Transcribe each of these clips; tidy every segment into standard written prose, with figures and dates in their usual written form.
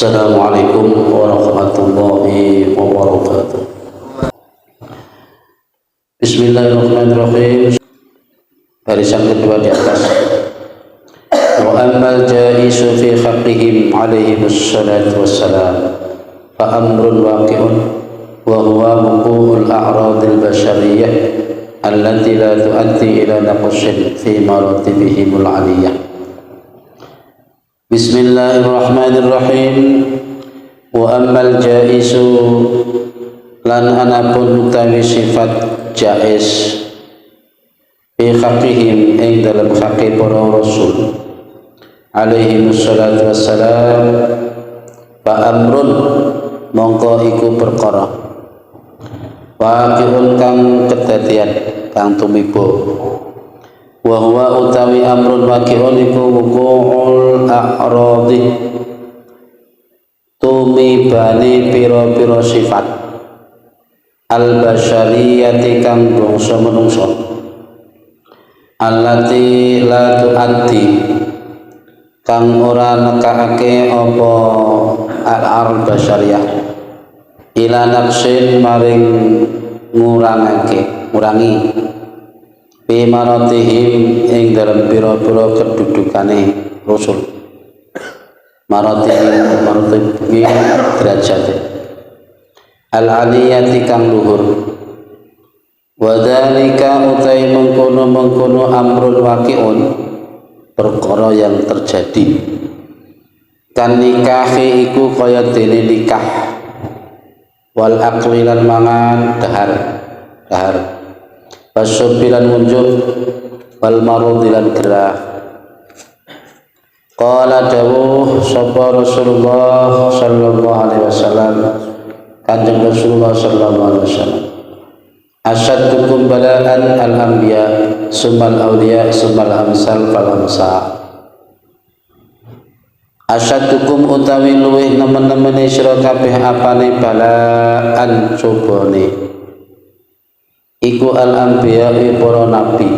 Assalamualaikum warahmatullahi wabarakatuh. Bismillahirrahmanirrahim. Barisan kedua di atas. Wa ammal jaisu fi haqqihim alaihi wassalatu wassalam fa amrun waqi'un wa huwa wuqu'ul a'radil bashariyah allati la tu'addi ila naqshin fi maratibihimul 'aliyyah. Bismillahirrahmanirrahim. Wa ammal jaisu lan anapun utawi sifat jais fi haqqihim ing dalam haqqi para rasul alaihi wassalatu wassalam fa amrun mongko iku perkara waqi'un kang kedadian kang tumiba wa huwa utawi amrun waqi'un iku wuqu'ul a'radi tumibane pira-pira sifat al-basyariyati kang bangsa manungsa allati la tu'addi kang ora nekake apa al-ar basyariyah ila naqsin maring ngurangi fi maratihim ing dalam pira-pira kedudukane rasul maratih derajat al-aliyati kang luhur wa dzalika utai mengkono amrun waqi'un perkara yang terjadi kan nikahi iku kaya dene nikah wal aqwilan mangan dahar wasyubilan munjuk wal marudilan gerah. Qala dawuh sapa Rasulullah sallallahu alaihi wasallam, Kanjeng Rasulullah sallallahu alaihi wasallam, asyaddukum bala'an al-anbiya summal awliya summal amsal fal amsa. Asyaddukum utawi luwih nemen-nemene sira kabeh apane bala'an cobane iku al-anbiya para nabi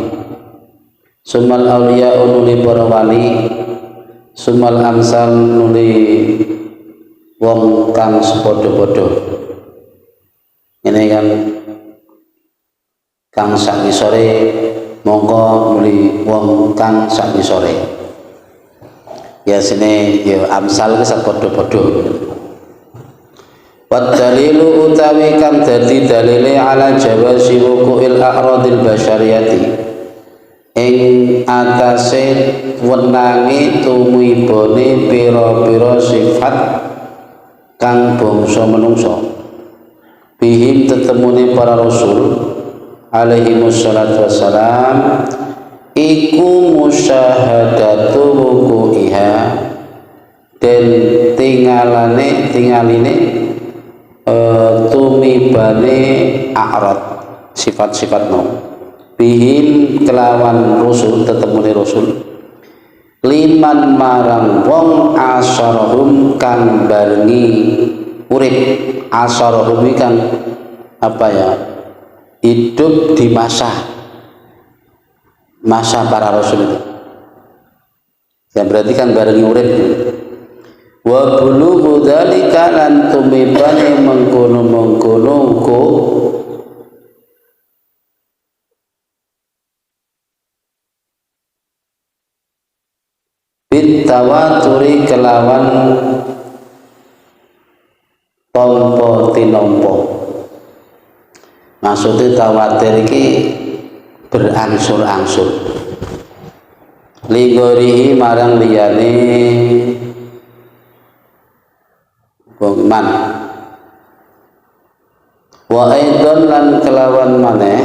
summal awliya nuli para wali summal amsal nuli wong kang sepadha-padha. Ini kan kang sak ngisore mongko nuli wong kang sak ngisore biasane ya amsal ke sepadha-padha. Wa dalilu utawi kang dadi dalile ala jawazi wuqu'il a'radil basyariyati ing atase wenange tumibane pira-pira sifat kang bangsa manungsa bihim tetemune para rasul alaihi wassalatu wassalam iku musyahadatu wuqu'iha dan tingaline tumibane a'rad sifat-sifat mau bihim kelawan rasul tetemune rasul liman marang wong asarahum kang barengi urip asarahum kang apa ya hidup di masa para rasul itu ya berarti kan barengi urip wa bulughu dzalika lan tumibane mengkono-mengkono uko bitawaturi kelawan tompo tinompo. Maksudnya tawatir iki berangsur-angsur ligorihi marang liyane wong iman wa aidon lan kelawan maneh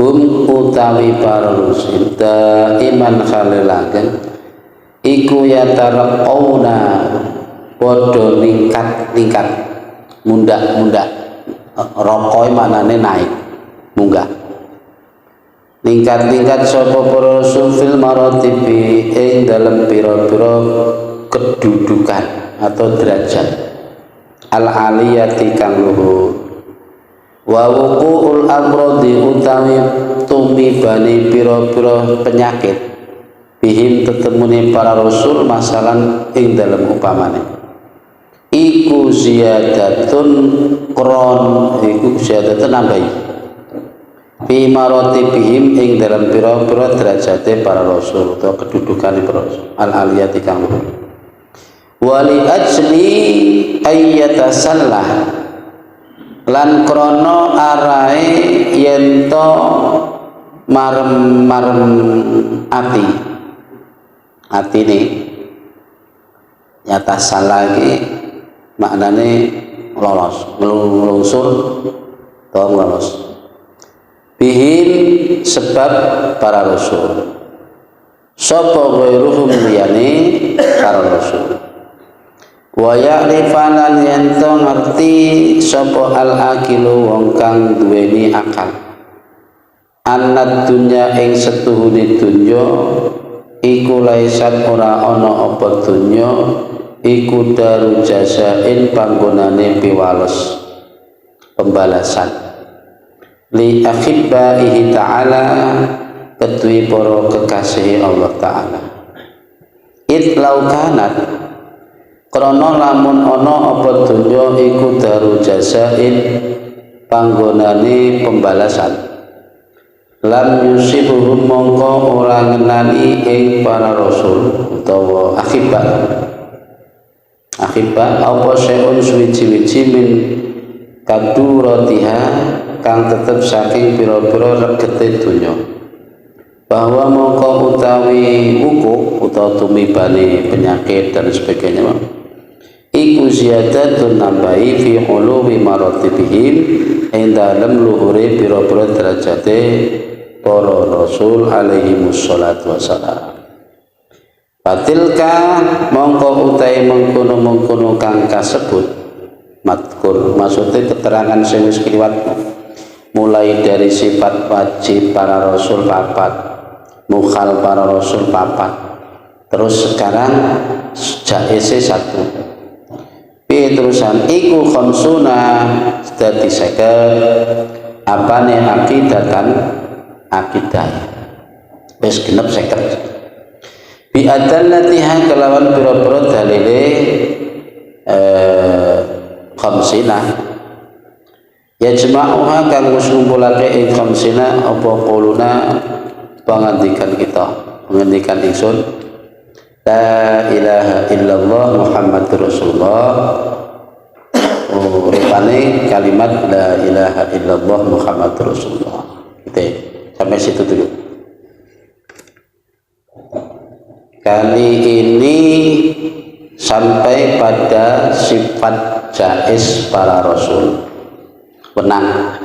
utawi para rusul iman khalilaken iku yataraqauna padha ningkat mundak rokoi maknane naik munggah ningkat sapa para rasul fil maratibi ing dalem pira-pira kedudukan atau derajat al-aliyati kang luhur wa wuqu'ul amradi utawi tumibane pira-pira penyakit bihim tetemune para rasul masalan ing dalam upamane iku ziyadatun kron iku ziyadatun nambahi fi maratibihim ing dalam pira-pira derajate para rasul atau kedudukane para rasul al aliyati kang luhur wali ajli ayyatasallah lan krono arae yento marem ati ini nyata salah iki maknane lolos ngelusur atau lolos bihim sebab para rasul sapa ghairuhum liyane para rasul wa ya'rifanan yanto ngerti sapa al-aqilu wong kang duweni akal annad dunya ing setuhune dunya iku laisat ora ana apa dunya iku daru jazain panggonane piwales pembalasan li akhibaihi ta'ala kedue para kekasih Allah ta'ala it laukanat krana lamun ana apa dunya iku daru jazain panggonane pembalasan lam yusibuhum mongko ora ngenani ing para rasul utawa akhibah apa syai'un suwi-wiji min kaduratiha kang tetep saking pira-pira regete donya bahwa mongko utawi wukuk utawa tumibane penyakit dan sebagainya iku ziyadatun nambahi fi huluwi maratibihim ing dalem luhure pira-pira derajate para rasul alaihi wassalatu wassalam batilka mongko utai mengkono-mengkono kang kasebut matkur maksudnya keterangan sing wis kliwat mulai dari sifat wajib para rasul papat mukhal para rasul papat terus sekarang jaise satu terusan iku khamsuna dadi 50 apane akidah wis genep 50 bi adallatiha kelawan pira-pira dalile khamsina yajma'uha kang wis ngumpulake ing khamsina apa quluna pangandikan ingsun la ilaha illallah Muhammadur Rasulullah rupane kalimat la ilaha illallah Muhammadur Rasulullah sampai situ dulu. Kali ini sampai pada sifat jaiz para rasul benang.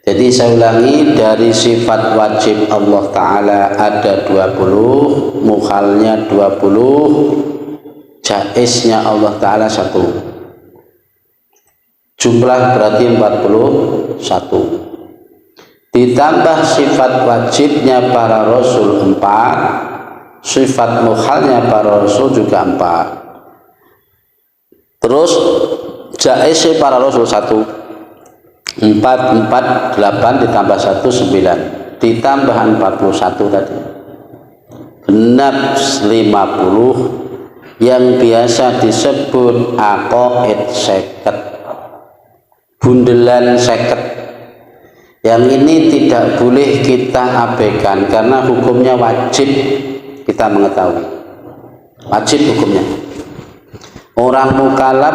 Jadi saya ulangi, dari sifat wajib Allah Ta'ala ada 20, mukhalnya 20, jaiznya Allah Ta'ala 1. Jumlah berarti 41. Ditambah sifat wajibnya para rasul 4, sifat mukhalnya para rasul juga 4. Terus jaiznya para rasul 1. 4 8 ditambah 1 9 ditambah 41 tadi genap 50 yang biasa disebut aqaid 50 bundelan 50 yang ini tidak boleh kita abaikan karena hukumnya wajib kita mengetahui wajib hukumnya orang mukallaf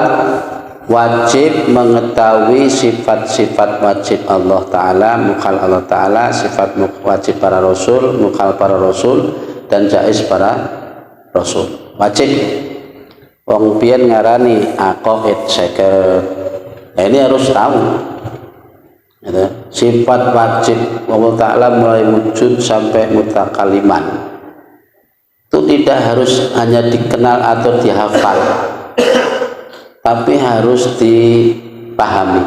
wajib mengetahui sifat-sifat wajib Allah Ta'ala, mukhal Allah Ta'ala, sifat wajib para rasul, mukhal para rasul, dan jaiz para rasul. Wajib. Wong pian ngarani aqaid 50. Nah, ini harus tahu. Sifat wajib Allah Ta'ala mulai wujud sampai mutakaliman. Itu tidak harus hanya dikenal atau dihafal. Tapi harus dipahami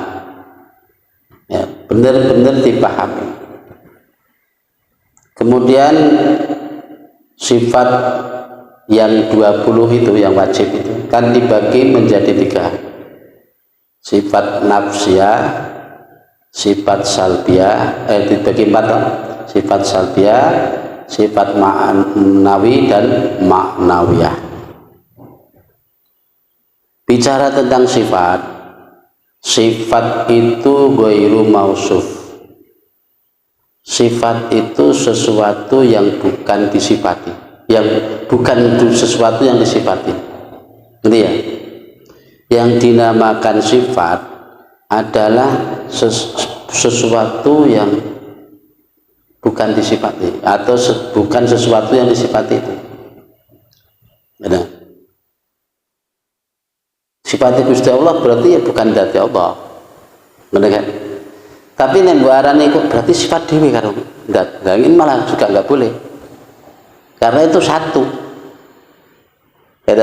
ya, benar-benar dipahami. Kemudian sifat yang 20 itu yang wajib itu kan dibagi menjadi 3, sifat nafsiyah, sifat salbiyah, dibagi 4, sifat salbiyah, sifat ma'nawi dan ma'nawiyah. Bicara tentang sifat, sifat itu ghairu mausuf. Sifat itu sesuatu yang bukan disifati, yang bukan sesuatu yang disifati. Gitu ya? Yang dinamakan sifat adalah sesuatu yang bukan disifati, atau bukan sesuatu yang disifati itu. Benar. Sifat Gusti Allah berarti ya bukan dzat Allah. Benar kan? Tapi nek arane kok berarti sifat dhewe karo dzat. Lah ini malah juga enggak boleh. Karena itu satu. Ya,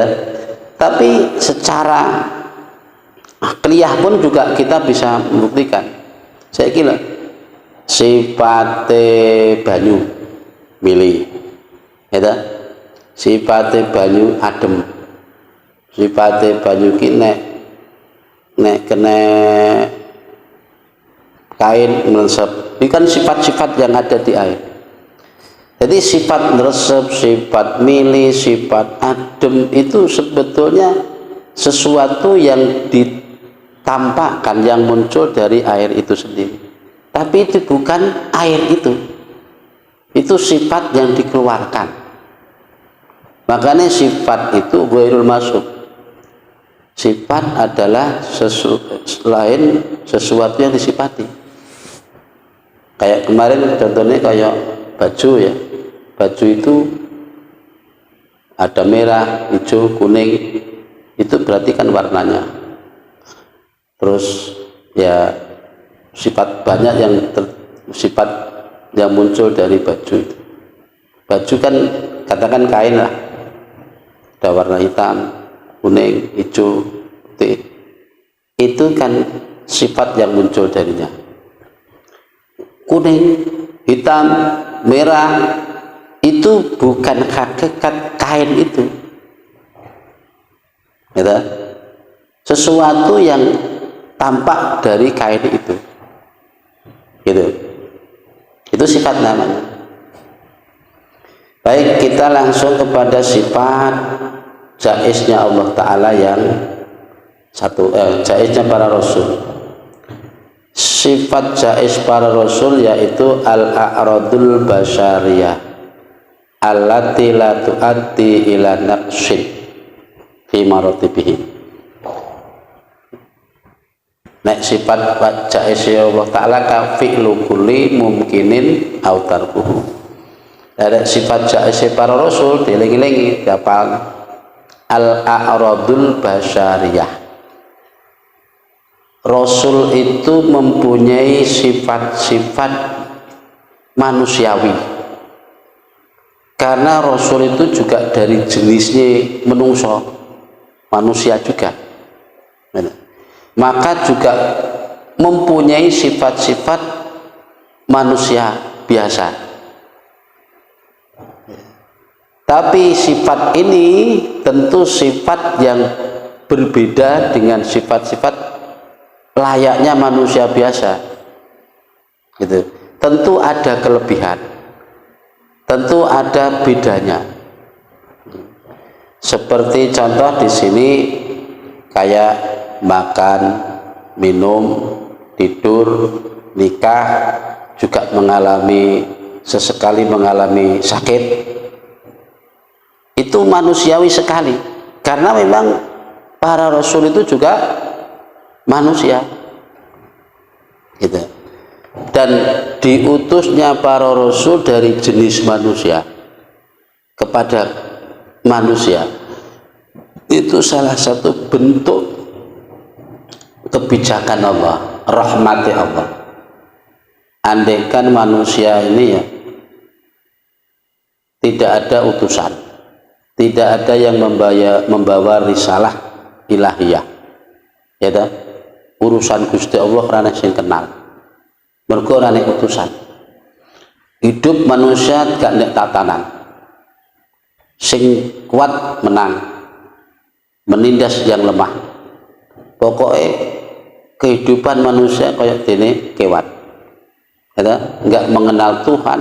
tapi secara akliyah pun juga kita bisa membuktikan. Saya kira sifate banyu mili. Ya, sifate banyu adem. Sifate banyu ki nek kena kain meresep. Ini kan sifat-sifat yang ada di air. Jadi sifat meresep, sifat milih, sifat adem itu sebetulnya sesuatu yang ditampakkan, yang muncul dari air itu sendiri. Tapi itu bukan air itu. Itu sifat yang dikeluarkan. Makanya sifat itu ghairul masuk. Sifat adalah selain sesuatu yang disifati. Kayak kemarin contohnya kayak baju ya. Baju itu ada merah, hijau, kuning. Itu berarti kan warnanya. Terus ya sifat banyak yang sifat yang muncul dari baju itu. Baju kan katakan kain lah. Ada warna hitam, kuning, hijau, putih. Itu kan sifat yang muncul darinya. Kuning, hitam, merah itu bukan hakikat kain itu. Gitu? Sesuatu yang tampak dari kain itu. Gitu. Itu sifat namanya. Baik, kita langsung kepada sifat jaiznya Allah Ta'ala yang satu, jaiznya para Rasul. Sifat jaiz para Rasul yaitu al-a'radul basyariyah allati la tu'addi ila naqshin fi maratibihim. Nek sifat jaiz Allah Ta'ala ka fi'lu kulli mumkinin au tarkuhu. Ada sifat jaiz para Rasul dieling-elingi kapal al-a'radul basyariyah. Rasul itu mempunyai sifat-sifat manusiawi. Karena Rasul itu juga dari jenisnya menungso, manusia juga. Maka juga mempunyai sifat-sifat manusia biasa. Tapi sifat ini tentu sifat yang berbeda dengan sifat-sifat layaknya manusia biasa. Gitu. Tentu ada kelebihan. Tentu ada bedanya. Seperti contoh di sini kayak makan, minum, tidur, nikah, juga sesekali mengalami sakit. Itu manusiawi sekali, karena memang para Rasul itu juga manusia, gitu. Dan diutusnya para Rasul dari jenis manusia kepada manusia itu salah satu bentuk kebijakan Allah, rahmati Allah. Andaikan manusia ini ya tidak ada utusan, tidak ada yang membawa risalah ilahiyah, ya dah, urusan Gusti Allah karena sing kenal, mergo ora nek utusan. Hidup manusia gak nek tatanan, sing kuat menang, menindas yang lemah. Pokoknya kehidupan manusia kayak dene kewan, ya dah, nggak mengenal Tuhan,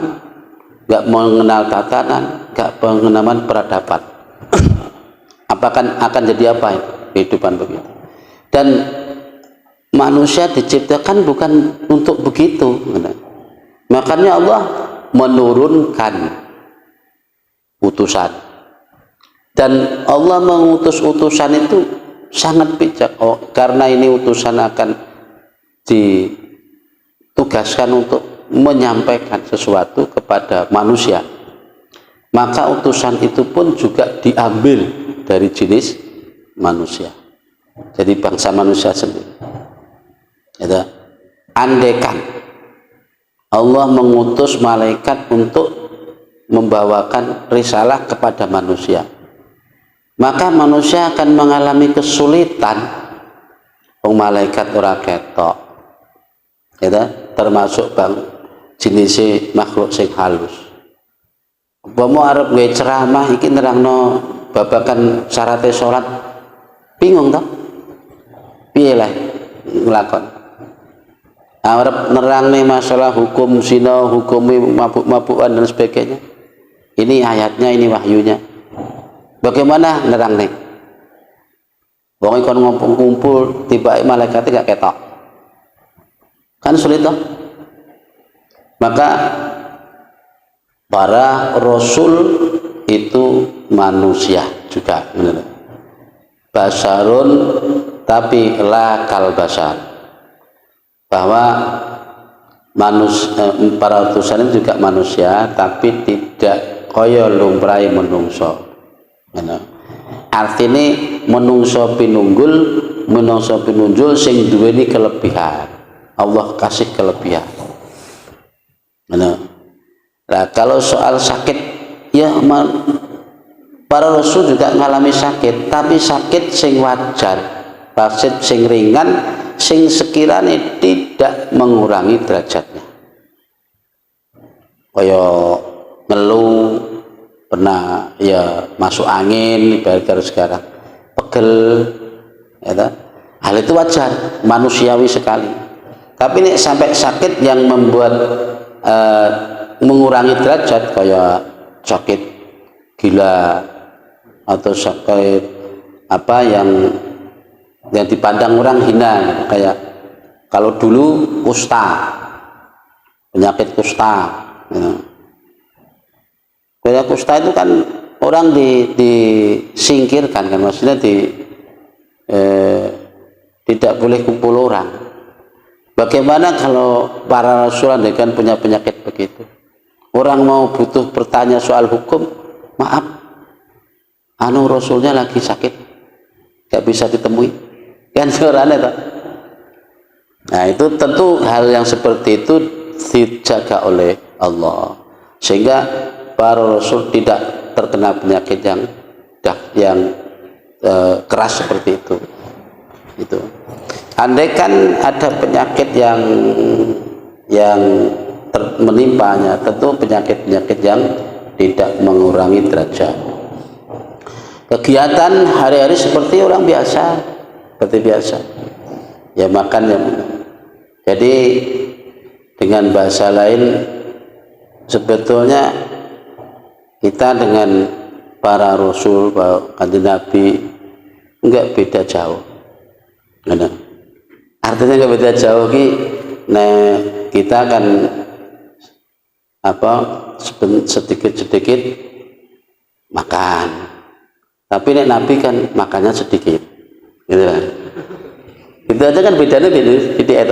nggak mengenal tatanan, nggak pengenalan peradaban. Akan jadi apa kehidupan begitu? Dan manusia diciptakan bukan untuk begitu. Makanya Allah menurunkan utusan. Dan Allah mengutus utusan itu sangat bijak. Karena ini utusan akan ditugaskan untuk menyampaikan sesuatu kepada manusia, maka utusan itu pun juga diambil dari jenis manusia, jadi bangsa manusia sendiri. Andaikan Allah mengutus malaikat untuk membawakan risalah kepada manusia, maka manusia akan mengalami kesulitan. Malaikat ora ketok, termasuk jenis makhluk sing halus. Umpama arep gawe ceramah iki nerangno babakan syaratnya sholat, bingung toh? Piye lah nglakon? Arep nerangne masalah hukum zina, hukum mabuk-mabukan dan sebagainya. Ini ayatnya, ini wahyunya. Bagaimana nerangne? Wong kon ngumpul tiba malaikatnya gak ketok. Kan sulit toh? Maka para rasul itu manusia juga, benar. Basarun tapi la kal basar. Bahwa para utusan itu juga manusia tapi tidak kaya lumrahe menungso. Artinya menungso pinunggul, menungso pinunjul sing duweni kelebihan. Allah kasih kelebihan. Nah, kalau soal sakit, ya para rasul juga mengalami sakit, tapi sakit sing wajar, sakit sing ringan, sing sekiranya tidak mengurangi derajatnya. Kaya ngeluh, pernah ya masuk angin, ibarat sekarang pegel, ya, hal itu wajar, manusiawi sekali. Tapi ini sampai sakit yang membuat mengurangi derajat, kayak sakit gila atau sakit apa yang dipandang orang hina, kayak kalau dulu kusta, penyakit kusta, kayak kusta itu kan orang disingkirkan kan, maksudnya tidak boleh kumpul orang. Bagaimana kalau para rasul dengan punya penyakit begitu? Orang mau butuh bertanya soal hukum, maaf, rasulnya lagi sakit, gak bisa ditemui, kan suaranya toh. Nah itu tentu hal yang seperti itu dijaga oleh Allah, sehingga para rasul tidak terkena penyakit yang keras seperti itu. Andaikan ada penyakit yang menimpanya, tentu penyakit-penyakit yang tidak mengurangi derajat. Kegiatan hari-hari seperti orang biasa, seperti biasa, ya makan ya. Jadi dengan bahasa lain, sebetulnya kita dengan para rasul, kanjeng Nabi enggak beda jauh. Artinya enggak beda jauh kita akan sedikit-sedikit makan, tapi Nabi kan makannya sedikit, gitu kan? Itu aja kan bedanya gitu ya.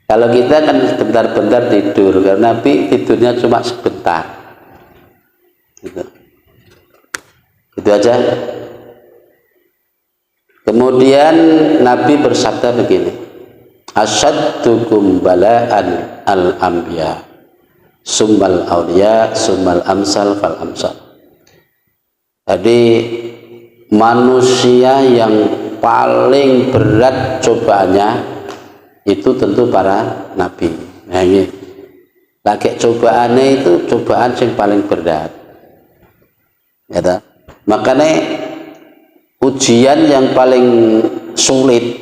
Kalau kita kan bentar-bentar tidur, karena Nabi tidurnya cuma sebentar, gitu aja. Kemudian Nabi bersabda begini, asyaddukum bala'an al-anbiya summal awliya summal amsal fal amsal. Jadi manusia yang paling berat cobaannya itu tentu para nabi. Nah ini lagi cobaannya itu cobaan yang paling berat, ya, makanya ujian yang paling sulit,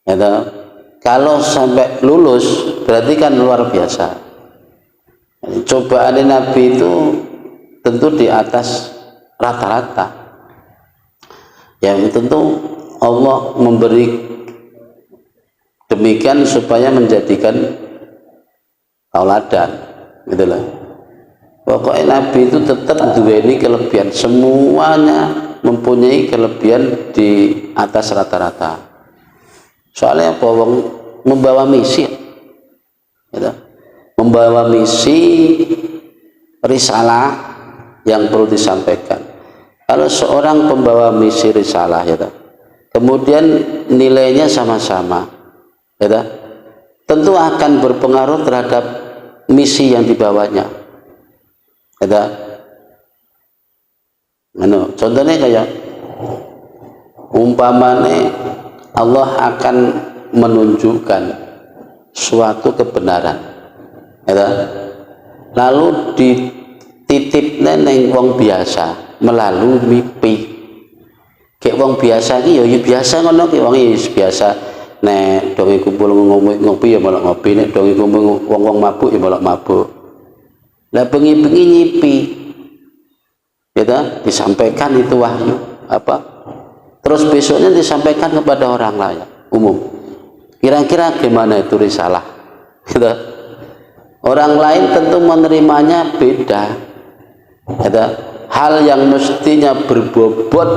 ya, kalau sampai lulus berarti kan luar biasa. Cobaan Nabi itu tentu di atas rata-rata. Yang tentu Allah memberi demikian supaya menjadikan tauladan, gitu lah. Pokoknya Nabi itu tetap duweni kelebihan, semuanya mempunyai kelebihan di atas rata-rata. Soalnya apa? Membawa misi, gitu. Membawa misi risalah yang perlu disampaikan. Kalau seorang pembawa misi risalah, gitu, kemudian nilainya sama-sama, gitu, tentu akan berpengaruh terhadap misi yang dibawanya. Gitu. Contohnya kayak umpamanya Allah akan menunjukkan suatu kebenaran, lalu dititipnya neng wong biasa melalui mimpi. Kayak wong biasa iki ya biasa ngono, kayak wong biasa nek donge kumpul ngopi ya malah ngopi, nek donge kumpul wong mabuk ya malah mabuk. Lah bengi-bengi nyipi, ya disampaikan itu wahyu apa, terus besoknya disampaikan kepada orang lain umum. Kira-kira gimana itu risalah, gitu. Orang lain tentu menerimanya beda, gitu. Hal yang mestinya berbobot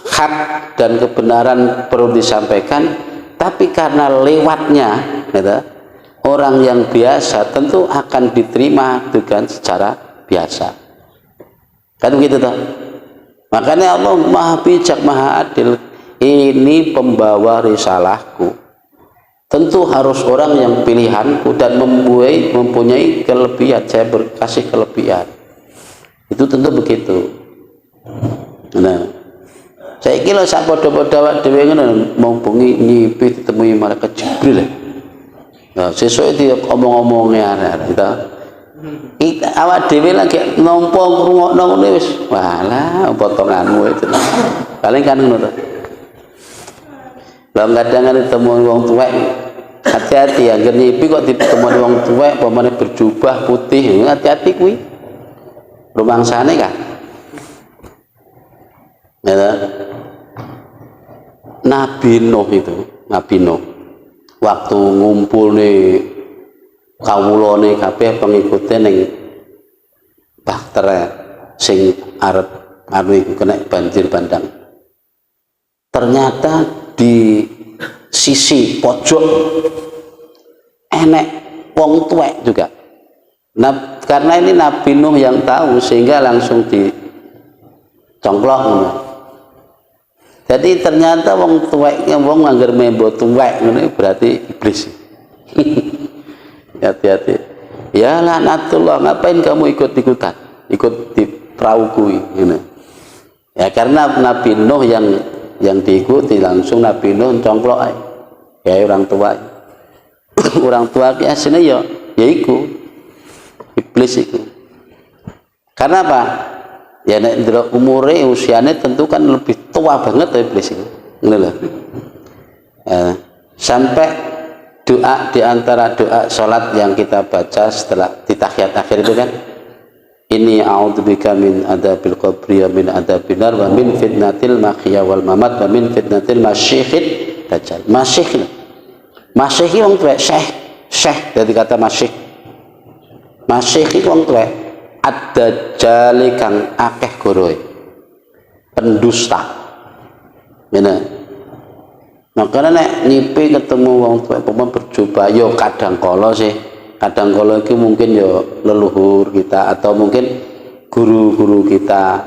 hak dan kebenaran perlu disampaikan, tapi karena lewatnya, gitu, orang yang biasa tentu akan diterima dengan secara biasa, kan begitu toh. Makanya Allah Maha Bijak, Maha Adil. Ini pembawa risalahku, tentu harus orang yang pilihanku dan mempunyai kelebihan. Saya berkasih kelebihan, itu tentu begitu. Nah, saya kira sak podo-podo awak dhewe ngono mau bengi nyipi ditemui malaikat Jibril. Nah, sesuk iki omong-omonge arek kita. Awak dhewe lagi nampa ngrungokno ngono wis walah potonganmu itu. Paling kan ngono to. Lah kadang ketemu wong tuwek, hati-hati ya, nyipi kok ditemu wong tuwek pemane berjubah putih, hati-hati kuwi. Rumangsane kan. Ya, Nabi Nuh itu, Nabi Nuh waktu ngumpul nih kawulane kabeh pengikute ning Bahtera sing arep anu iku kena banjir bandang. Ternyata di sisi pojok enek wong tuwek juga. Nah, karena ini Nabi Nuh yang tahu sehingga langsung dicongklok. Jadi ternyata wong tuweknya wong ngangger membo tuwek ngene berarti iblis. Hati-hati. Ya laknatullah, ngapain kamu ikut-ikutan? Ikut di perahu kuwi ngene. Ya karena Nabi Nuh yang diikuti langsung Nabi Nuh congklok ae. Ya orang tua. Orang tua ki asline ya iku iblis iku. Karena apa? Ya nek ndelok umure usiane tentu kan lebih tua banget iblis itu. Ngono lho. Sampai doa di antara doa salat yang kita baca setelah di tahiyat akhir itu kan, ini a'udzubika min adzabil qabri wa min adzabin nar wa min fitnatil mahya wal mamat wa min fitnatil masyikhid dajjal. Masyikh wong tuwek, syekh dari kata masyikh. Masyikh wong tuwek ad-dajjal kang akeh gorohe, pendusta. Ngene. Makanya nek nyipi ketemu wong tuwek pemon berjubah yo kadang kala sih. Kadang-kala itu mungkin ya leluhur kita atau mungkin guru-guru kita.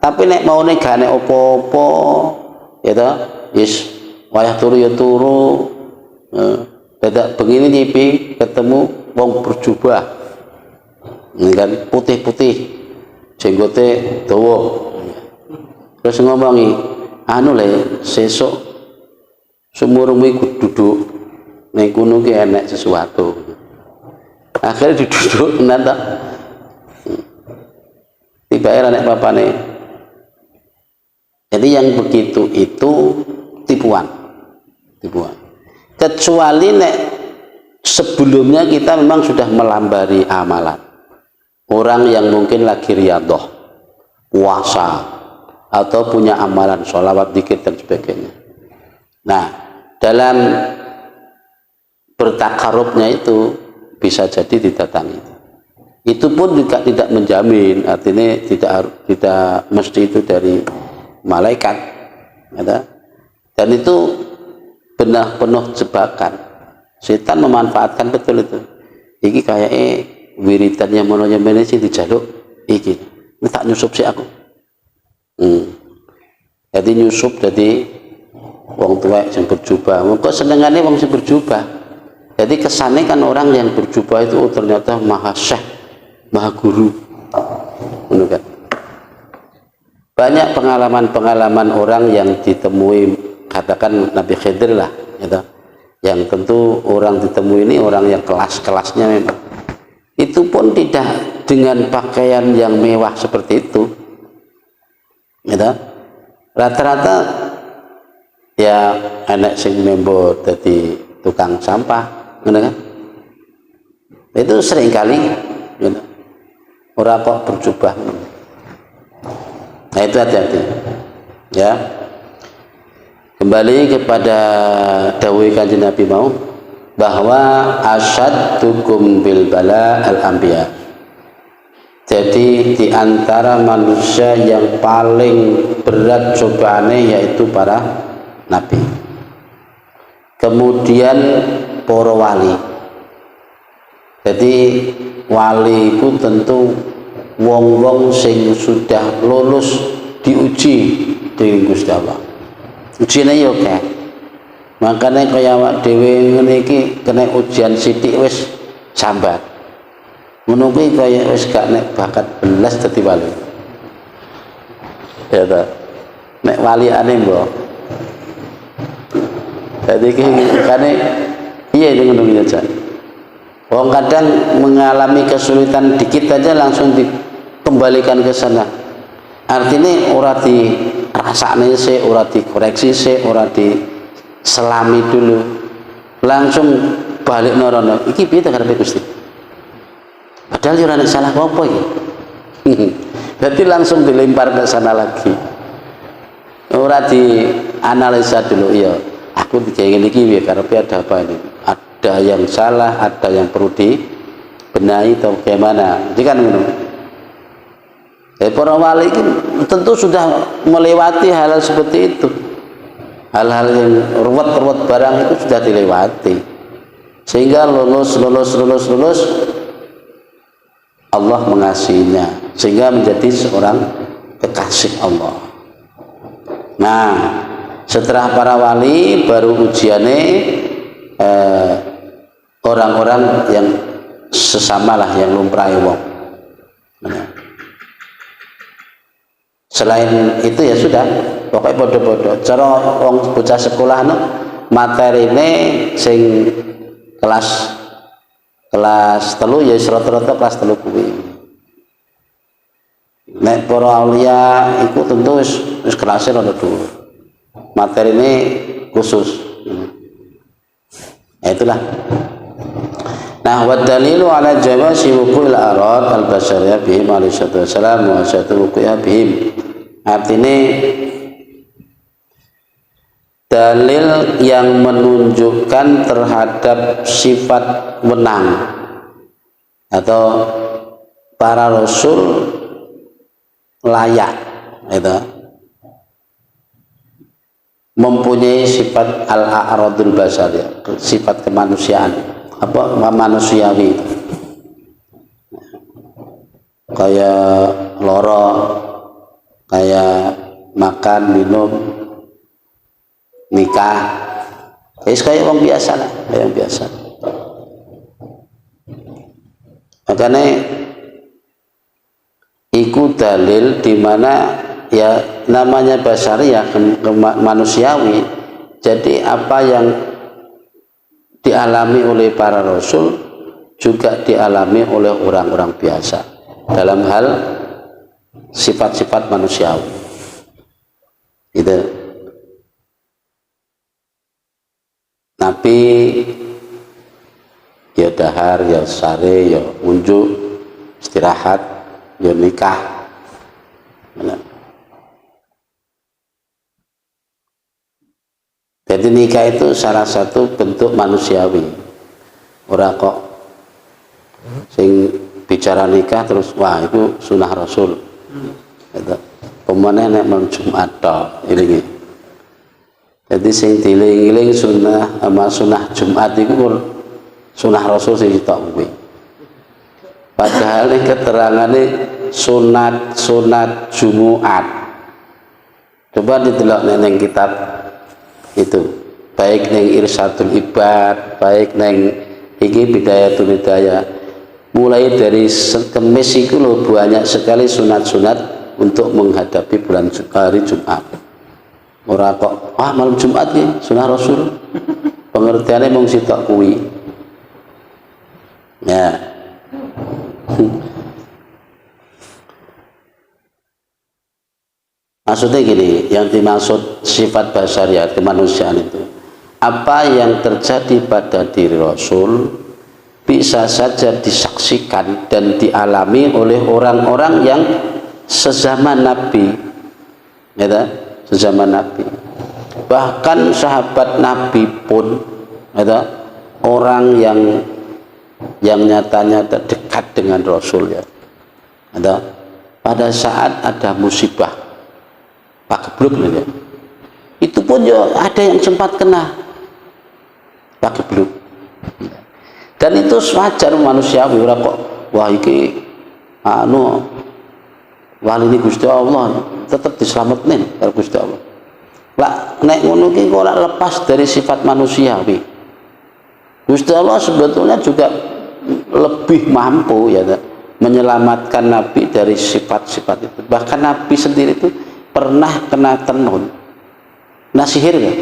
Tapi nek mau nek gak nek opo-opo, ya toh, is wayah turu ya turu. Dadak begini nyipi ketemu wong berjubah. Ini kan putih-putih, jenggote dawa. Terus ngomongi, anu le sesuk sumurmu iku duduk ning kono ki enek sesuatu. Akhirnya duduk nanti tiba-tiba nek papane. Jadi yang begitu itu tipuan. Kecuali nek sebelumnya kita memang sudah melambari amalan. Orang yang mungkin lagi riyadhah, puasa, atau punya amalan sholawat, dzikir dan sebagainya. Nah, dalam bertakarubnya itu bisa jadi didatangi. Itu pun juga tidak menjamin, artinya tidak mesti itu dari malaikat, ya. Dan itu benar penuh jebakan. Setan memanfaatkan betul itu. Iki kayaknya wiridannya mononya sih dijaluk iki. Ini tak nyusup sih aku. Jadi nyusup jadi wong tuwek yang berjubah. Kok senengannya wong sing berjubah. Jadi kesannya kan orang yang berjubah itu ternyata maha syekh, maha guru. Kan? Banyak pengalaman-pengalaman orang yang ditemui, katakan Nabi Khidir lah, gitu. Yang tentu orang ditemui ini orang yang kelas-kelasnya memang. Itu pun tidak dengan pakaian yang mewah seperti itu, gitu. Rata-rata ya anak sing membo jadi tukang sampah, gitu kan? Itu sering kali, gitu. Orang kok berjubah. Nah itu hati-hati, ya. Kembali kepada dawuh Kanjeng Nabi mau bahwa asyaddukum bil bala al anbiya. Jadi di antara manusia yang paling berat cobaannya yaitu para nabi. Kemudian para wali. Jadi wali itu tentu wong-wong sing sudah lulus diuji dening Gusti Allah. Ujine yo akeh. Makane kaya awak dhewe ngene iki kena ujian sithik wis sambat. Ngono kuwi kaya wis gak nek bakat belas dadi wali. Ya ta. Nek waliane mbok. Dadi iki kane piye ngono kuwi aja. Wong kadang mengalami kesulitan dikit aja langsung dikembalikan ke sana. Artinya ora dirasakne sih, ora dikoreksi sih, ora diselami dulu. Langsung balik norono. Iki piye ta karepe Gusti? Padahal ora nek salah apa iki. Berarti langsung dilempar ke sana lagi. Ora dianalisa dulu, iya. Aku digawe ngene iki piye karepe ada apa ini? Ada yang salah, ada yang perlu dibenahi atau bagaimana. Jadi kan menurut para wali itu tentu sudah melewati hal seperti itu. Hal-hal yang ruwet barang itu sudah dilewati. Sehingga lulus Allah mengasihinya. Sehingga menjadi seorang kekasih Allah. Nah, setelah para wali baru ujiannya orang-orang yang sesamalah yang lumrahe wong. Selain itu ya sudah, pokoknya bodoh-bodoh. Cara wong bocah sekolah no, materine sing kelas 3 ya rata-rata kelas 3 kuwi. Nek para aulia iku tentu wis kelasé rada dhuwur. Materine khusus. Nah, itulah. Nah, wa dalilu ala jawazi wuqu'il arad al-bashariyah bihim alaihi wassalam wa syatu wuqu'iyah bihim. Artinya dalil yang menunjukkan terhadap sifat menang atau para rasul layak itu mempunyai sifat al-a'radul basariyah, sifat kemanusiaan, apa manusiawi, kayak loro, kayak makan minum nikah, kayak orang biasa lah, kayak yang biasa. Makanya iku dalil di mana ya namanya basariyah manusiawi. Jadi apa yang dialami oleh para rasul juga dialami oleh orang-orang biasa dalam hal sifat-sifat manusiawi. Itu Nabi dahar ya sare ya unjuk istirahat ya nikah. Jadi nikah itu salah satu bentuk manusiawi. Ora kok sing bicara nikah terus wah itu sunah Rasul. Gitu. Pemane nek malam Jumat tok ilingi. Jadi sing diling-iling sunah sama sunah Jumat itu sunah Rasul sing tok kuwi. Padahal ini keterangane sunat Jumat. Coba didelok neng kitab itu, baik neng Irsyadul Ibad, baik neng iki Bidayatul Hidayah. Mulai dari Kemis itu loh banyak sekali sunat-sunat untuk menghadapi hari Jumat. Ora kok malam Jumat nih sunah Rasul. Pengertiannya mung sitok kuwi. Ya. Maksudnya gini, yang dimaksud sifat basariat kemanusiaan itu apa yang terjadi pada diri Rasul bisa saja disaksikan dan dialami oleh orang-orang yang sezaman Nabi, ya, sezaman Nabi. Bahkan sahabat Nabi pun, ya, orang yang nyatanya dekat dengan Rasul, ya, ada pada saat ada musibah pagebluk, ya, itu pun ya ada yang sempat kena pagebluk. Dan itu wajar manusiawi, ora kok wah iki wali ini Gusti Allah tetap diselametne karo Gusti Allah. Lah nek ngono iki kok ora lepas dari sifat manusiawi. Gusti Allah sebetulnya juga lebih mampu, ya, menyelamatkan Nabi dari sifat-sifat itu. Bahkan Nabi sendiri itu pernah kena tenun. Nah sihir ya.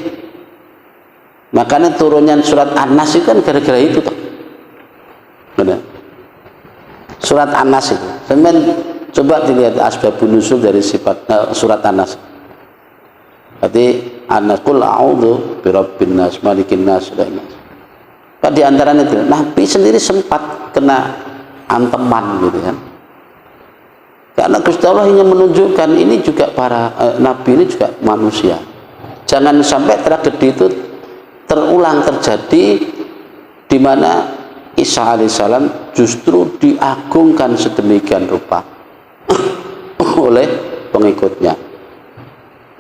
Makanya turunnya surat An-Nas itu kan gara-gara itu toh. Benar. Surat An-Nas itu. Semen coba dilihat asbabun nuzul dari sifat surat An-Nas. Berarti An-Nas qul a'udzu birabbin nas malikin nas dan nas. Di antaranya itu Nabi sendiri sempat kena anteman gitu kan. Karena Gusti Allah ingin menunjukkan ini juga para Nabi ini juga manusia. Jangan sampai tragedi itu terulang terjadi di mana Isa alaihissalam justru diagungkan sedemikian rupa oleh pengikutnya.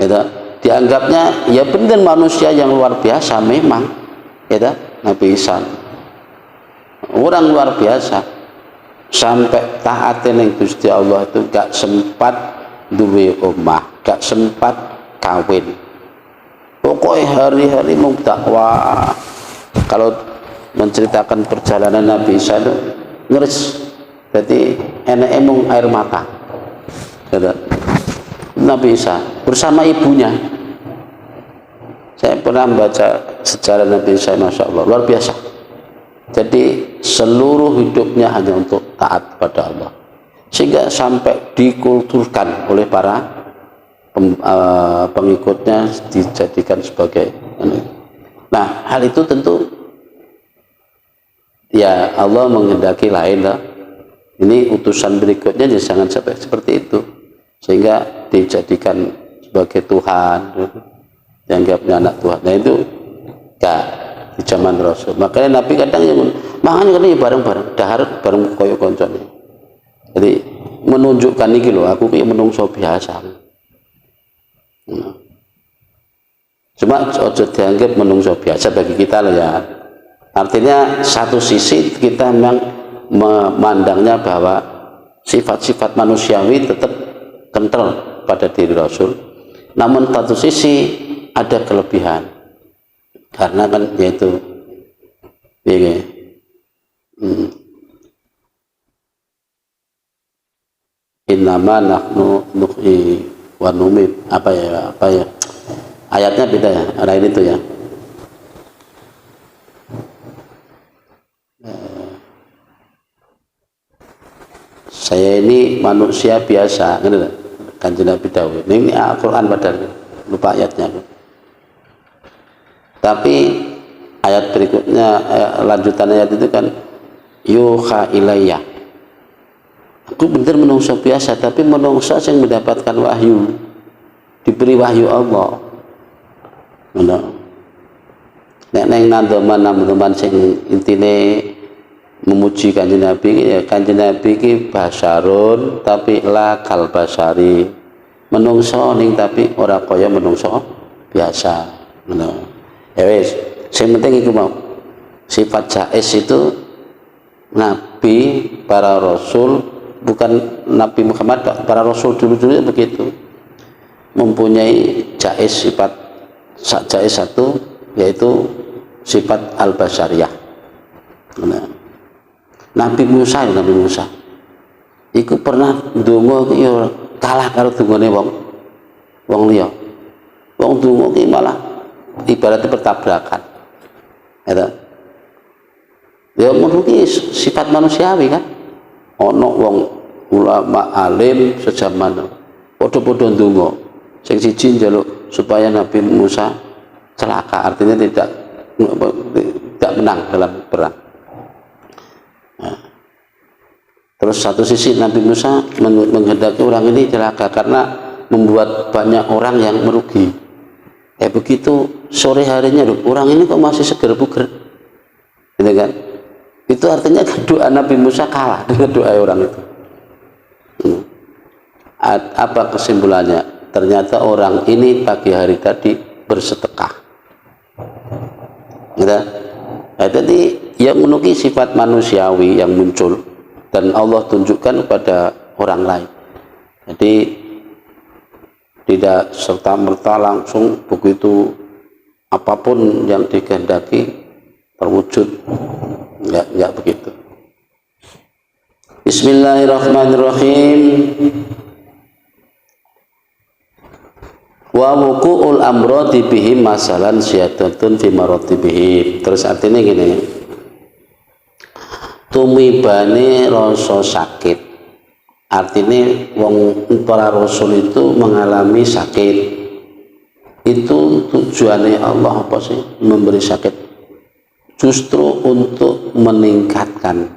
Gitu. Dianggapnya ya benar manusia yang luar biasa memang, gitu, Nabi Isa. Orang luar biasa. Sampai taat ning Gusti Allah itu gak sempat duwe omah, gak sempat kawin. Pokoknya hari-hari mau dakwah. Kalau menceritakan perjalanan Nabi Isa itu ngeres, jadi enek mung air mata. Nabi Isa bersama ibunya. Saya pernah membaca sejarah Nabi Isa, masya Allah luar biasa. Jadi seluruh hidupnya hanya untuk taat pada Allah, sehingga sampai dikulturkan oleh para pengikutnya, dijadikan sebagai. Nah hal itu tentu ya Allah menghendaki lain lah. Ini utusan berikutnya jangan sampai seperti itu, sehingga dijadikan sebagai Tuhan, dianggapnya anak Tuhan. Nah itu gak di zaman Rasul. Makanya Nabi kadang yang makanya kan bareng-bareng dahar bareng koyo koncone. Jadi menunjukkan iki lho, aku kayak menungso biasa. Cuma ojo dianggap menungso biasa bagi kita lah ya. Artinya satu sisi kita memang memandangnya bahwa sifat-sifat manusiawi tetap kental pada diri Rasul. Namun satu sisi ada kelebihan. Karena kan yaitu innama nahnu nuhyi wa numit, apa ya ayatnya beda ya, lain itu ya. Saya ini manusia biasa, Kanjeng Nabi dawuh. Ini Al-Qur'an padahal lupa ayatnya. Tapi ayat berikutnya, lanjutan ayat itu kan yuha ilayya. Aku bener menungso biasa, tapi menungso yang mendapatkan wahyu, diberi wahyu Allah. Nek neng nandoman sing intine memuji Kanjeng Nabi, ya Kanjeng Nabi ki basarun tapi la kal basari. Menungso ning tapi ora kaya menungso biasa. Ya wis, sing penting iku mau. Sifat jais itu Nabi, para Rasul, bukan Nabi Muhammad, para Rasul dulu-dulu begitu, mempunyai sifat jais satu, yaitu sifat al-basyariyah. Nabi Musa iku pernah ndonga ki kalah karo dungane wong liya. Wong ndonga ki malah ibaratnya bertabrakan. Ya ngono ki sifat manusiawi kan. Ana wong ulama alim sejaman padha-padha ndonga. Sing siji njaluk supaya Nabi Musa celaka, artinya tidak menang dalam perang. Terus satu sisi Nabi Musa menghendaki orang ini celaka karena membuat banyak orang yang merugi. Begitu sore harinya orang ini kok masih seger buger, gitu kan? Itu artinya doa Nabi Musa kalah dengan doa orang itu. Apa kesimpulannya? Ternyata orang ini pagi hari tadi bersedekah. Gitu? Jadi yang menuki sifat manusiawi yang muncul dan Allah tunjukkan kepada orang lain. Jadi tidak serta-merta langsung begitu apapun yang dikehendaki terwujud, enggak begitu. Bismillahirrahmanirrahim. Wa wuqu'ul amradi bihim masalan syiadatun fi maratibihim. Terus artinya gini, tumibane rasa sakit. Artinya wong para rasul itu mengalami sakit. Itu tujuannya Allah apa sih? Memberi sakit justru untuk meningkatkan,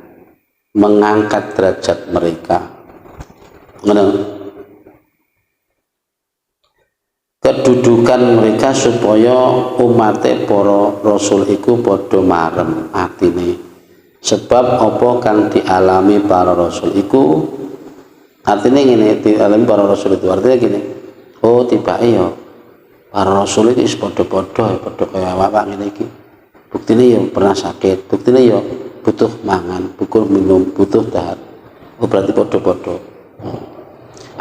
mengangkat derajat mereka. Kedudukan mereka supaya umatnya para rasul iku padha marem atine. Sebab apa kang dialami para rasul iku, artinya gini, dialami para rasul itu artinya gini, oh tiba iya para rasul itu padha-padha kaya awak ngene iki. Buktine ya pernah sakit, buktine ya butuh mangan, butuh minum, butuh dahar. Oh berarti padha-padha.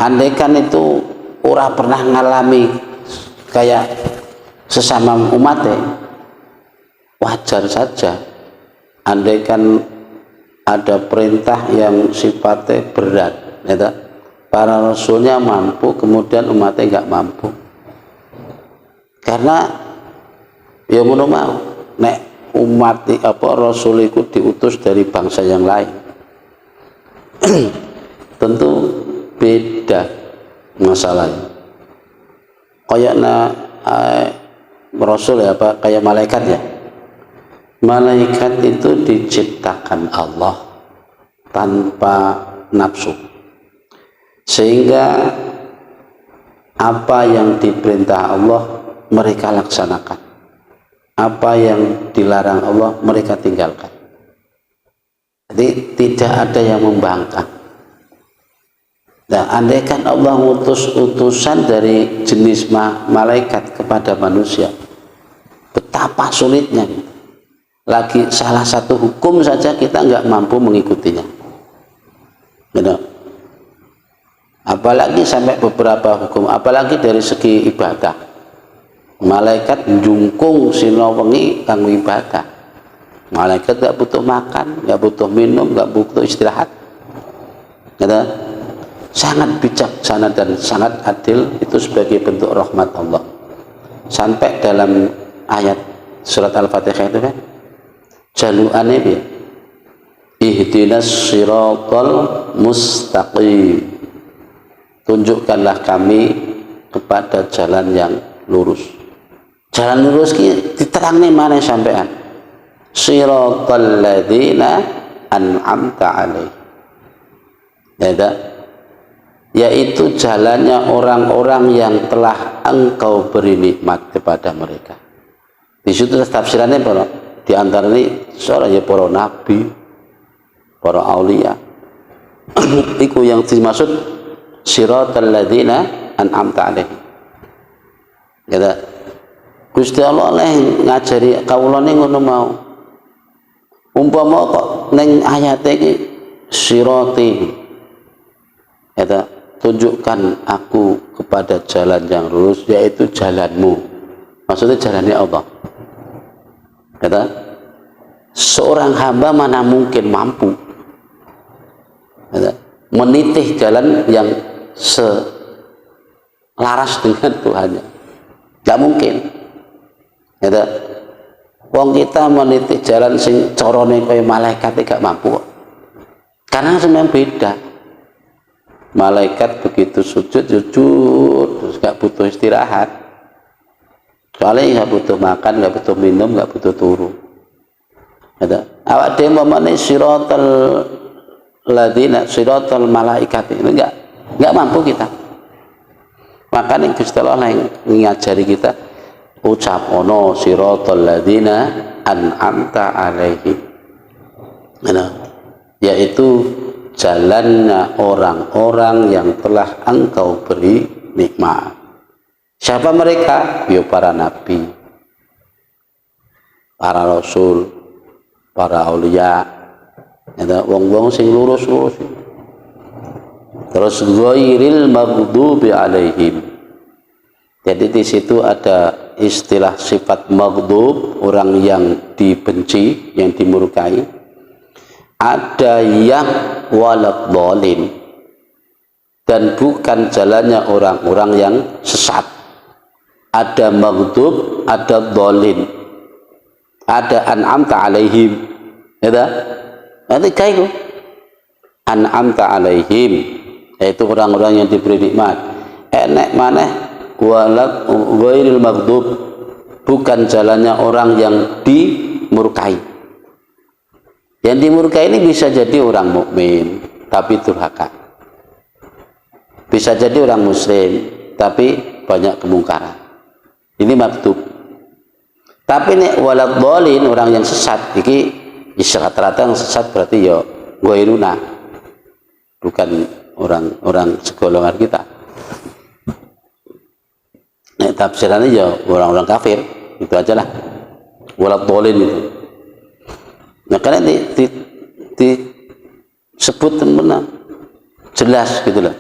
Andaikan itu ora pernah ngalami kayak sesama umatnya, wajar saja. Andaikan ada perintah yang sifatnya berat, ya, para rasulnya mampu, kemudian umatnya nggak mampu. Karena ya mau nek umat rasul itu diutus dari bangsa yang lain, tentu beda masalahnya. Kayaknya rasul ya apa kayak malaikat ya. Malaikat itu diciptakan Allah tanpa nafsu, sehingga apa yang diperintah Allah mereka laksanakan, apa yang dilarang Allah mereka tinggalkan. Jadi tidak ada yang membangkang. Nah, andaikan Allah mengutus utusan dari jenis malaikat kepada manusia, betapa sulitnya. Lagi salah satu hukum saja kita nggak mampu mengikutinya, gitu. Apalagi sampai beberapa hukum, apalagi dari segi ibadah. Malaikat jungkung sino wengi kanggo ibadah. Malaikat nggak butuh makan, nggak butuh minum, nggak butuh istirahat, gitu. Sangat bijaksana dan sangat adil, itu sebagai bentuk rahmat Allah. Sampai dalam ayat surat Al-Fatihah itu kan jaluane piye? Ihdinas siratal mustaqim. Tunjukkanlah kami kepada jalan yang lurus. Jalan lurus ki diterangne maneh sampean. Siratal ladzina an'amta alaihim. Yaitu jalannya orang-orang yang telah engkau beri nikmat kepada mereka. Di situ tafsirannya para di antara ini seorang ya para nabi, para aulia. Iku yang dimaksud siratal ladzina an'amta alaihim. Gusti Allah oleh ngajari kawulane ngono mau. Umpama kok ning ayat iki sirati tunjukkan aku kepada jalan yang lurus, yaitu jalanmu. Maksudnya jalannya Allah. Seorang hamba mana mungkin mampu menitih jalan yang selaras dengan Tuhannya. Tidak mungkin. Wong kita menitih jalan sing corone kaya malaikat gak mampu. Karena semuanya beda. Malaikat begitu sujud terus gak butuh istirahat. Soalnya gak butuh makan, gak butuh minum, gak butuh turu. Awak dhewe mamane siratal ladzina siratal malaikat ini enggak mampu kita. Makanya Gusti Allah yang ngajari kita ucap ono siratal ladzina an'amta alaihim. Yaitu jalannya orang-orang yang telah engkau beri nikmat. Siapa mereka? Ya para nabi, para rasul, para aulia, wong-wong sing lurus-lurus. Terus ghairil maghdubi alaihim. Jadi di situ ada istilah sifat maghdub, orang yang dibenci, yang dimurkai. Ada yang waladhdallin, dan bukan jalannya orang-orang yang sesat. Ada maghdub, ada dhalin, ada an'amta alaihim. Nanti kayak an'amta alaihim, yaitu orang-orang yang diberi nikmat. Enek maneh walad ghairil maghdub, bukan jalannya orang yang dimurkai. Yang dimurkai ini bisa jadi orang mukmin tapi durhaka, bisa jadi orang muslim tapi banyak kemungkaran. Ini maghdub. Tapi nek waladhdallin, orang yang sesat, iki rata-rata yang sesat berarti ya ghairuna, bukan orang-orang segolongan kita. Nek tafsirannya ya orang-orang kafir, itu aja lah. Waladhdallin itu. Nah, karena disebut benar jelas gitu lah.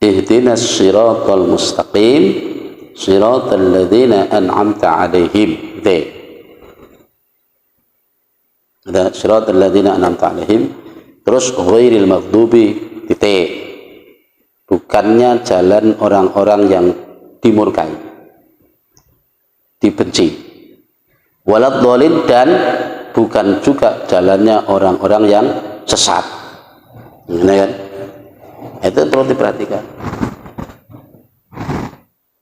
Ihdinas siratal mustaqim siratal ladzina an'amta alaihim. Ada siratal ladzina an'amta alaihim, terus ghairil maghdubi titik. Bukannya jalan orang-orang yang dimurkai, dibenci. Waladhdallin, dan bukan juga jalannya orang-orang yang sesat. Kan? Itu perlu diperhatikan.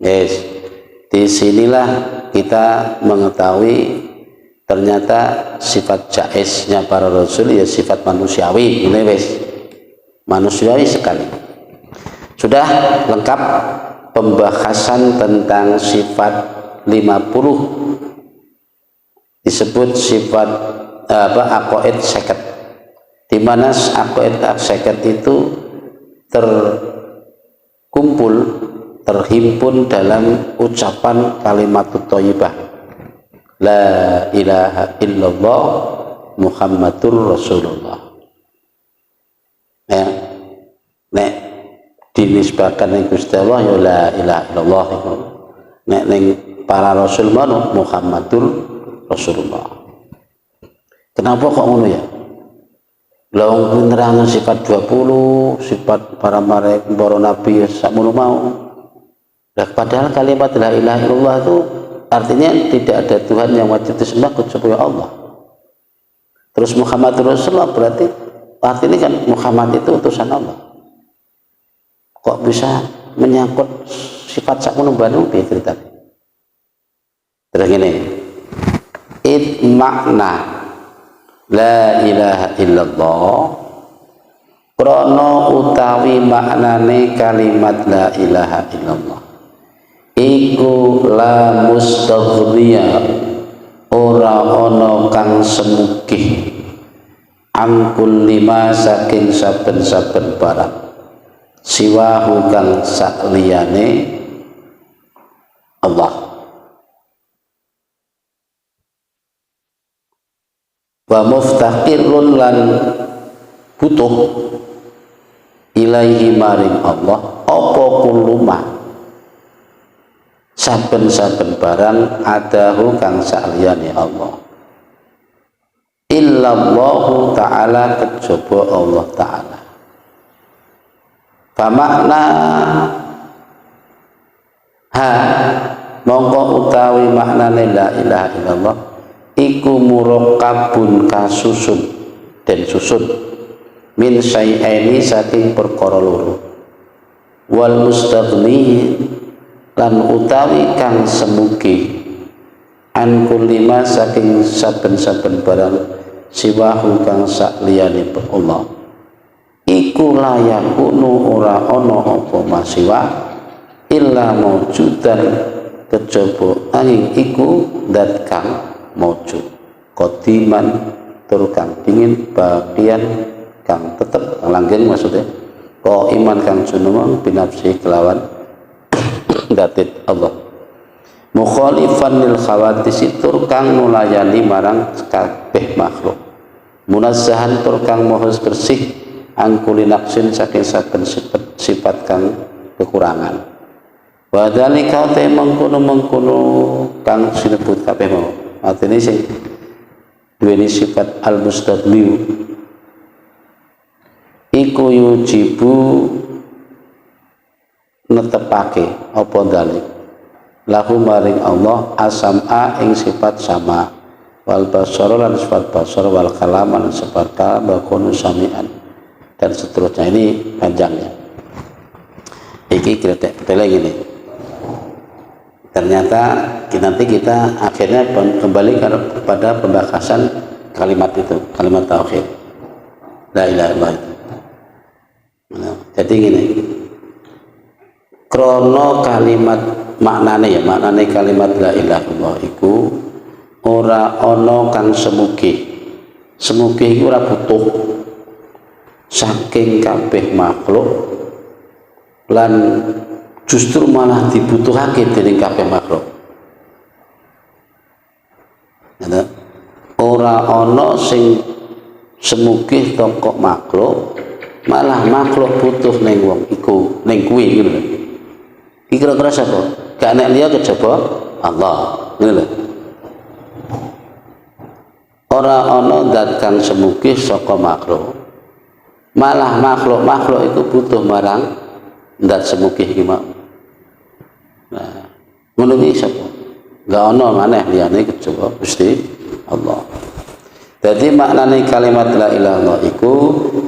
Yes. Disinilah kita mengetahui ternyata sifat jaiznya para rasul ya sifat manusiawi. Ini wes manusiawi sekali. Sudah lengkap pembahasan tentang sifat 50. Disebut sifat aqaid seket, di mana aqaid seket itu terkumpul, terhimpun dalam ucapan kalimatut thayyibah la ilaha illallah Muhammadur Rasulullah. Ya, nek dinisbahkan ning Gusti Allah ya la ilaha illallah. Nek ning para rasul mana Muhammadur Rasulullah. Kenapa kok ngono ya? Lawang penerangan sifat 20, sifat para malaikat, para nabi sakmono mau. Nah, padahal kalimat la ilaha illallah itu artinya tidak ada Tuhan yang wajib disembah kecuali Allah. Terus Muhammad Rasulullah berarti artinya kan Muhammad itu utusan Allah. Kok bisa menyangkut sifat sakmono banu piye ceritanya? Terus gini. Makna la ilaha illallah krana utawi maknane kalimat la ilaha illallah iku la mustaghniya ora ana kang semugih angkul lima saking saben-saben barang siwahu kang sakliyane Allah wa muftaqirun lan butuh ilaihi maring Allah apa kuluma saben-saben barang adahu kang sakliyane Allah illallahu ta'ala kejaba Allah ta'ala famakna ha mongko utawi maknane la ilaha illallah iku murakkabun kasusun dan susun min syai'aini saking perkara loro wal mustaghni lan utawi kang semugi an kulima saking saben-saben barang siwahu kang sakliyane Allah iku layakunu ora ana apa masiwa illa maujudan kejaba angin iku dat kang maujud qadiman tur kang dingin bagian kang tetep langgeng maksudnya kok iman kang junumang binafsi kelawan datit Allah mukhalifan lil khawatis tur kang nulayani marang kabeh makhluk munazzahan tur kang mohos bersih angkuli naksin saking saben sifat kang kekurangan wa dzalika ta mengkono kang sinebut kabeh mau artine sing duweni sifat al mustaqbil iku yujibu netepake apa dalik lahu maring Allah asama ing sifat sama wal basara lan sifat basara wal kalam lan sifat kalam wa kunu samian dan seterusnya. Ini panjangnya iki kita lagi nih ternyata nanti kita akhirnya kembali kepada pembahasan kalimat itu, kalimat tauhid la ilaha illallah. Jadi gini krono kalimat maknane kalimat la ilaha illallah iku ora ana kang semugi iku ora butuh saking kabeh makhluk lan justru malah dibutuhake dening kabeh makhluk. Ora ana sing semugih toko makhluk, malah makhluk butuh ning wong iku, ning kuwi ngono lho. Iki kira-kira sapa? Gak nek liya kejaba Allah, ngono lho. Ora ana zat kang semugih saka makhluk. Malah makhluk itu butuh marang zat semugih iki mau. Nah, ngono iki sapa? Gak ana maneh liyane kejaba Gusti Allah. Jadi maknane kalimat la ilaha illallah iku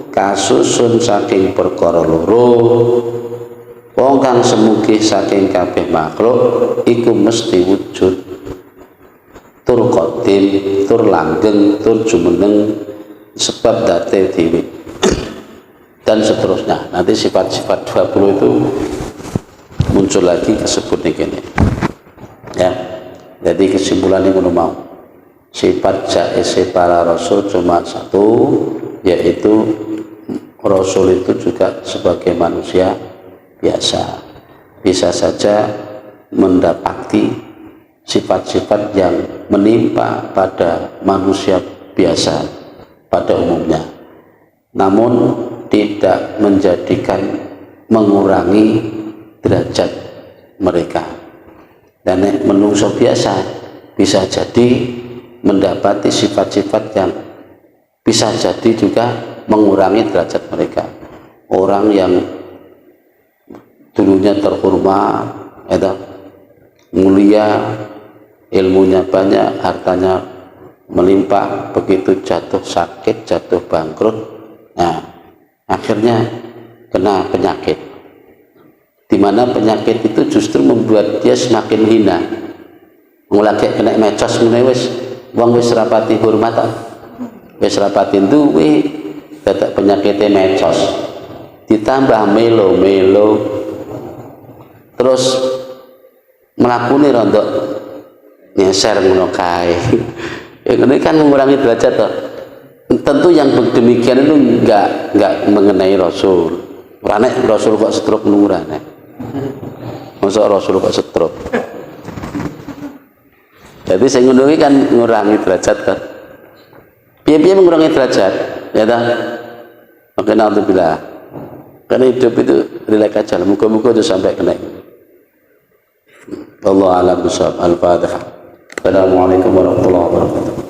kasusun saking perkara loro. Wong kang semugih saking kabeh makhluk iku mesti wujud tur qadim, tur langgeng, tur jumeneng sebab date dhewe. Dan seterusnya. Nanti sifat-sifat 20 itu muncul lagi disebut ini. Ya. Jadi kesimpulannya ngono mau. Sifat jaiz para rasul cuma satu, yaitu rasul itu juga sebagai manusia biasa, bisa saja mendapati sifat-sifat yang menimpa pada manusia biasa pada umumnya, namun tidak menjadikan mengurangi derajat mereka. Dan menungso biasa bisa jadi mendapati sifat-sifat yang bisa jadi juga mengurangi derajat mereka. Orang yang dulunya terhormat, mulia, ilmunya banyak, hartanya melimpah, begitu jatuh sakit, jatuh bangkrut, nah akhirnya kena penyakit, di mana penyakit itu justru membuat dia semakin hina. Mulai kena mecos mulai wis wong wis rapati hormatan, wis rapati duwe dadak penyakitnya medsos ditambah melo-melo terus melakuni rontok nyeser ngono kae. Ini kan mengurangi derajat toh. Tentu yang demikian itu enggak mengenai Rasul. Nek Rasul kok stroke nurane. Masa Rasul kok stroke. Jadi saya ngono kan ngurangi derajat kan. Piye-piye mengurangi derajat, ya ta? Maka naudzubillah. Karena hidup itu relax aja. Muka-muka itu sampai kena. Wallahu a'lam bishawab. Al-Fatihah. Assalamualaikum warahmatullahi wabarakatuh.